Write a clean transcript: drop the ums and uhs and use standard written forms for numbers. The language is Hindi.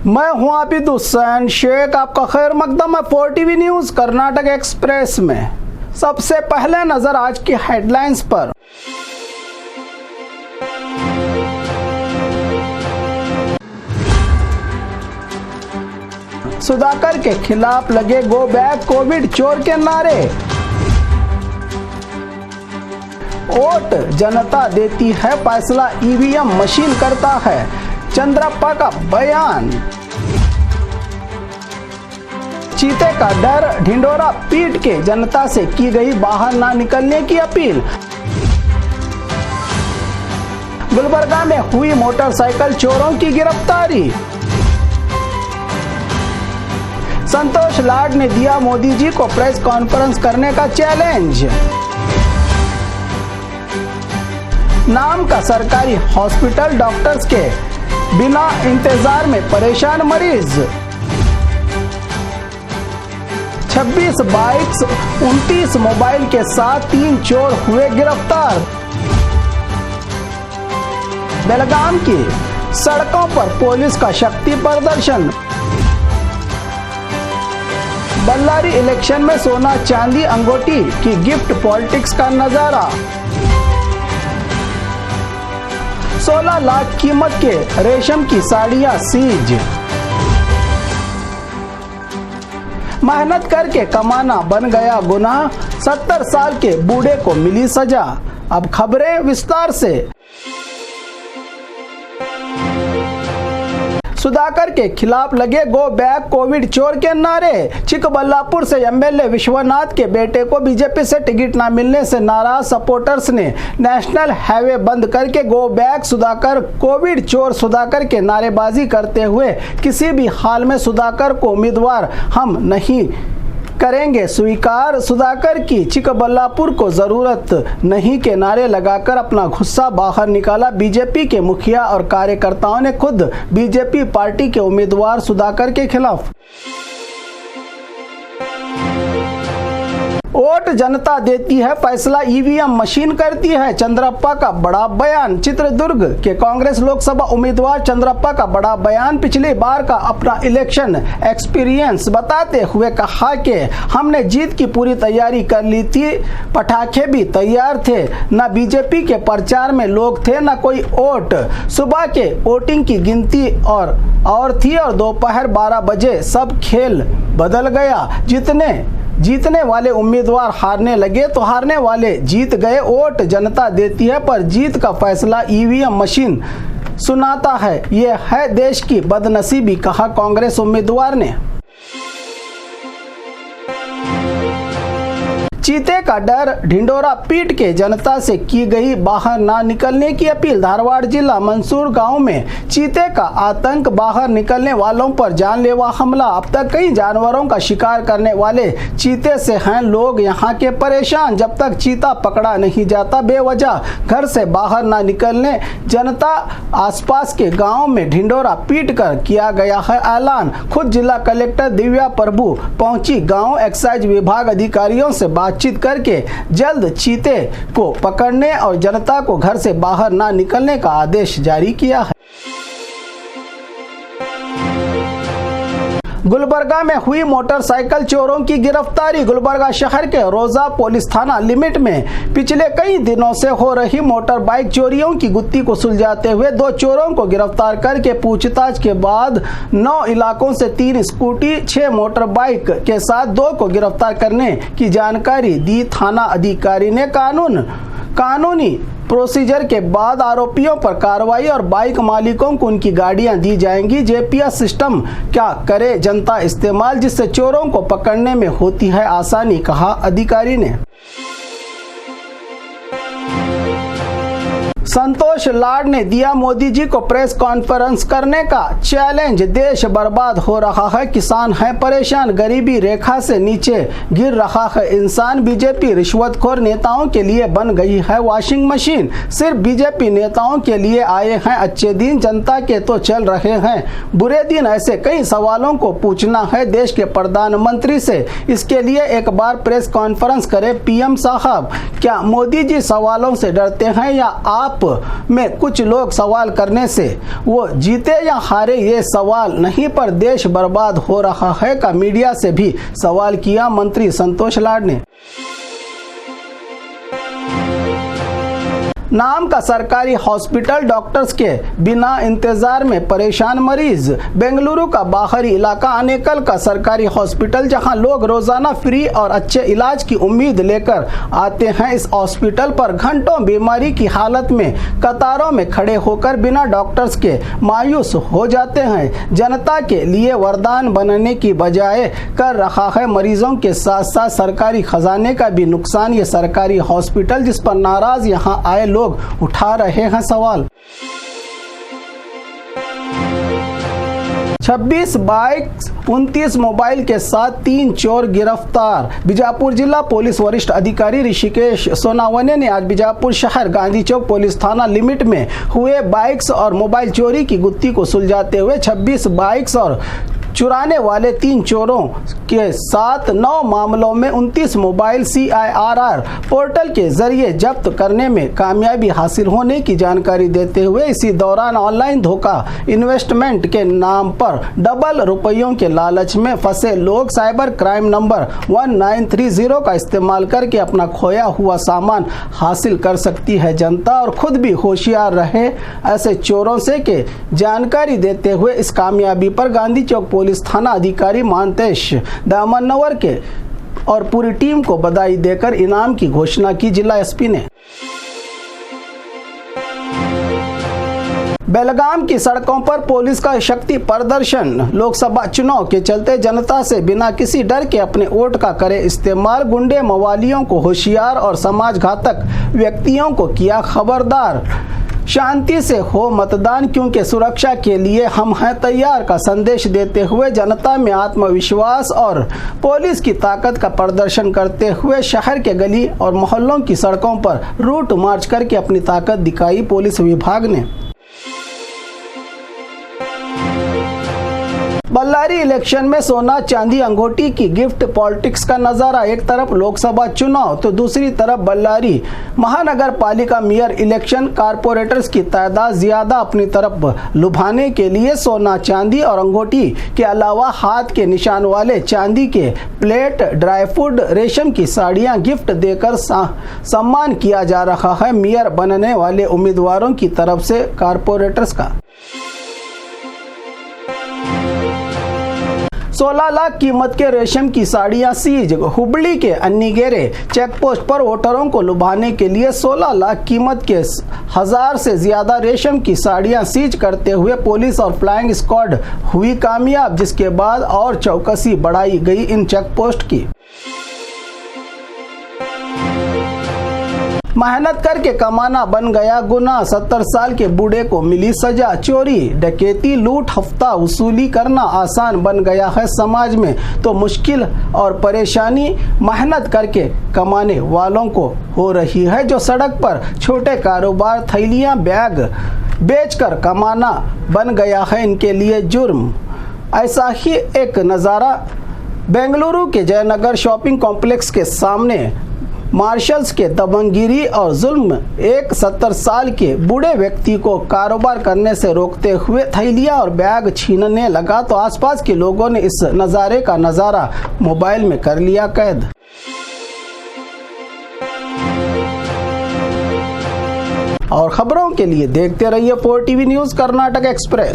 मैं हूं आबिद हुसैन शेख, आपका खैर मकदम है 4TV न्यूज कर्नाटक एक्सप्रेस में। सबसे पहले नजर आज की हेडलाइंस पर। सुधाकर के खिलाफ लगे गो बैक कोविड चोर के नारे। वोट जनता देती है, फैसला ईवीएम मशीन करता है, चंद्रप्पा का बयान। चीते का डर, ढिंढोरा पीट के जनता से की गई बाहर ना निकलने की अपील। गुलबर्गा में हुई मोटरसाइकिल चोरों की गिरफ्तारी। संतोष लाड ने दिया मोदी जी को प्रेस कॉन्फ्रेंस करने का चैलेंज। नाम का सरकारी हॉस्पिटल, डॉक्टर्स के बिना इंतजार में परेशान मरीज। 26 बाइक्स 29 मोबाइल के साथ 3 चोर हुए गिरफ्तार। बेलगाम की सड़कों पर पुलिस का शक्ति प्रदर्शन। बल्लारी इलेक्शन में सोना चांदी अंगूठी की गिफ्ट पॉलिटिक्स का नजारा। 16 लाख कीमत के रेशम की साड़ियां सीज। मेहनत करके कमाना बन गया गुनाह, 70 साल के बूढ़े को मिली सजा। अब खबरें विस्तार से। सुधाकर के खिलाफ लगे गो बैक कोविड चोर के नारे। चिकबल्लापुर से एमएलए विश्वनाथ के बेटे को बीजेपी से टिकट न मिलने से नाराज सपोर्टर्स ने नेशनल हाईवे बंद करके गो बैक सुधाकर, कोविड चोर सुधाकर के नारेबाजी करते हुए किसी भी हाल में सुधाकर को उम्मीदवार हम नहीं करेंगे स्वीकार, सुधाकर की चिकबल्लापुर को जरूरत नहीं के नारे लगाकर अपना गुस्सा बाहर निकाला। बीजेपी के मुखिया और कार्यकर्ताओं ने खुद बीजेपी पार्टी के उम्मीदवार सुधाकर के खिलाफ वोट जनता देती है, फैसला ईवीएम मशीन करती है, चंद्रप्पा का बड़ा बयान। चित्रदुर्ग के कांग्रेस लोकसभा उम्मीदवार चंद्रप्पा का बड़ा बयान। पिछली बार का अपना इलेक्शन एक्सपीरियंस बताते हुए कहा कि हमने जीत की पूरी तैयारी कर ली थी, पटाखे भी तैयार थे, न बीजेपी के प्रचार में लोग थे न कोई वोट। सुबह के वोटिंग की गिनती और थी और दोपहर 12 बजे सब खेल बदल गया। जीतने वाले उम्मीदवार हारने लगे तो हारने वाले जीत गए। वोट जनता देती है पर जीत का फैसला ईवीएम मशीन सुनाता है, ये है देश की बदनसीबी, कहा कांग्रेस उम्मीदवार ने। चीते का डर, ढिंढोरा पीट के जनता से की गई बाहर ना निकलने की अपील। धारवाड़ जिला मंसूर गांव में चीते का आतंक, बाहर निकलने वालों पर जानलेवा हमला। अब तक कई जानवरों का शिकार करने वाले चीते से हैं लोग यहाँ के परेशान। जब तक चीता पकड़ा नहीं जाता बेवजह घर से बाहर ना निकलने जनता आसपास के गाँव में ढिंढोरा पीट कर किया गया है ऐलान। खुद जिला कलेक्टर दिव्या प्रभु पहुंची गाँव, एक्साइज विभाग अधिकारियों से बातचीत करके जल्द चीते को पकड़ने और जनता को घर से बाहर ना निकलने का आदेश जारी किया है। गुलबर्गा में हुई मोटरसाइकिल चोरों की गिरफ्तारी। गुलबर्गा शहर के रोजा पुलिस थाना लिमिट में पिछले कई दिनों से हो रही मोटर बाइक चोरियों की गुत्थी को सुलझाते हुए 2 चोरों को गिरफ्तार करके पूछताछ के बाद 9 इलाकों से 3 स्कूटी 6 मोटर बाइक के साथ 2 को गिरफ्तार करने की जानकारी दी। थाना अधिकारी ने कानूनी प्रोसीजर के बाद आरोपियों पर कार्रवाई और बाइक मालिकों को उनकी गाड़ियां दी जाएंगी। जीपीएस सिस्टम क्या करे जनता इस्तेमाल, जिससे चोरों को पकड़ने में होती है आसानी, कहा अधिकारी ने। संतोष लाड ने दिया मोदी जी को प्रेस कॉन्फ्रेंस करने का चैलेंज। देश बर्बाद हो रहा है, किसान हैं परेशान, गरीबी रेखा से नीचे गिर रहा है इंसान। बीजेपी रिश्वतखोर नेताओं के लिए बन गई है वॉशिंग मशीन। सिर्फ बीजेपी नेताओं के लिए आए हैं अच्छे दिन, जनता के तो चल रहे हैं बुरे दिन। ऐसे कई सवालों को पूछना है देश के प्रधानमंत्री से। इसके लिए एक बार प्रेस कॉन्फ्रेंस करे पीएम साहब। क्या मोदी जी सवालों से डरते हैं या आप में कुछ लोग सवाल करने से वो जीते या हारे ये सवाल नहीं, पर देश बर्बाद हो रहा है का मीडिया से भी सवाल किया मंत्री संतोष लाड ने। नाम का सरकारी हॉस्पिटल, डॉक्टर्स के बिना इंतजार में परेशान मरीज। बेंगलुरु का बाहरी इलाका आनेकल का सरकारी हॉस्पिटल, जहां लोग रोजाना फ्री और अच्छे इलाज की उम्मीद लेकर आते हैं। इस हॉस्पिटल पर घंटों बीमारी की हालत में कतारों में खड़े होकर बिना डॉक्टर्स के मायूस हो जाते हैं। जनता के लिए वरदान बनने की बजाय कर रहा है मरीजों के साथ साथ सरकारी खजाने का भी नुकसान। ये सरकारी हॉस्पिटल जिस पर नाराज यहाँ आए लोग उठा रहे हैं सवाल। 26 बाइक 29 मोबाइल के साथ 3 चोर गिरफ्तार। बीजापुर जिला पुलिस वरिष्ठ अधिकारी ऋषिकेश सोनावने ने आज बीजापुर शहर गांधी चौक पुलिस थाना लिमिट में हुए बाइक्स और मोबाइल चोरी की गुत्थी को सुलझाते हुए 26 बाइक्स और चुराने वाले 3 चोरों के साथ 9 मामलों में 29 मोबाइल CIRR पोर्टल के जरिए जब्त करने में कामयाबी हासिल होने की जानकारी देते हुए इसी दौरान ऑनलाइन धोखा इन्वेस्टमेंट के नाम पर डबल रुपयों के लालच में फंसे लोग साइबर क्राइम नंबर 1930 का इस्तेमाल करके अपना खोया हुआ सामान हासिल कर सकती है। जनता और खुद भी होशियार रहे ऐसे चोरों से के जानकारी देते हुए इस कामयाबी पर गांधी चौक पुलिस थाना अधिकारी मानतेश दामनवर के और पूरी टीम को बधाई देकर इनाम की घोषणा की जिला SP ने। बेलगाम की सड़कों पर पुलिस का शक्ति प्रदर्शन। लोकसभा चुनाव के चलते जनता से बिना किसी डर के अपने वोट का करे इस्तेमाल। गुंडे मवालियों को होशियार और समाज घातक व्यक्तियों को किया खबरदार। शांति से हो मतदान क्योंकि सुरक्षा के लिए हम हैं तैयार का संदेश देते हुए जनता में आत्मविश्वास और पुलिस की ताकत का प्रदर्शन करते हुए शहर के गली और मोहल्लों की सड़कों पर रूट मार्च करके अपनी ताकत दिखाई पुलिस विभाग ने। बल्लारी इलेक्शन में सोना चांदी अंगूठी की गिफ्ट पॉलिटिक्स का नजारा। एक तरफ लोकसभा चुनाव तो दूसरी तरफ बल्लारी महानगर पालिका मेयर इलेक्शन। कारपोरेटर्स की तादाद ज्यादा अपनी तरफ लुभाने के लिए सोना चांदी और अंगूठी के अलावा हाथ के निशान वाले चांदी के प्लेट, ड्राई फ्रूट, रेशम की साड़ियां गिफ्ट देकर सम्मान किया जा रहा है मेयर बनने वाले उम्मीदवारों की तरफ से कारपोरेटर्स का। 16 लाख कीमत के रेशम की साड़ियां सीज। हुबली के अन्नीगेरे चेकपोस्ट पर वोटरों को लुभाने के लिए 16 लाख कीमत के 1000 से ज्यादा रेशम की साड़ियां सीज करते हुए पुलिस और फ्लाइंग स्क्वाड हुई कामयाब, जिसके बाद और चौकसी बढ़ाई गई इन चेकपोस्ट की। मेहनत करके कमाना बन गया गुनाह। 70 साल के बूढ़े को मिली सजा। चोरी, डकैती, लूट, हफ्ता वसूली करना आसान बन गया है समाज में, तो मुश्किल और परेशानी मेहनत करके कमाने वालों को हो रही है। जो सड़क पर छोटे कारोबार, थैलियां, बैग बेचकर कमाना बन गया है इनके लिए जुर्म। ऐसा ही एक नज़ारा बेंगलुरु के जयनगर शॉपिंग कॉम्प्लेक्स के सामने मार्शल्स के दबंगगिरी और जुल्म। एक 70 साल के बूढ़े व्यक्ति को कारोबार करने से रोकते हुए थैलियां और बैग छीनने लगा, तो आसपास के लोगों ने इस नज़ारे का नज़ारा मोबाइल में कर लिया कैद। और खबरों के लिए देखते रहिए 4TV न्यूज़ कर्नाटक एक्सप्रेस।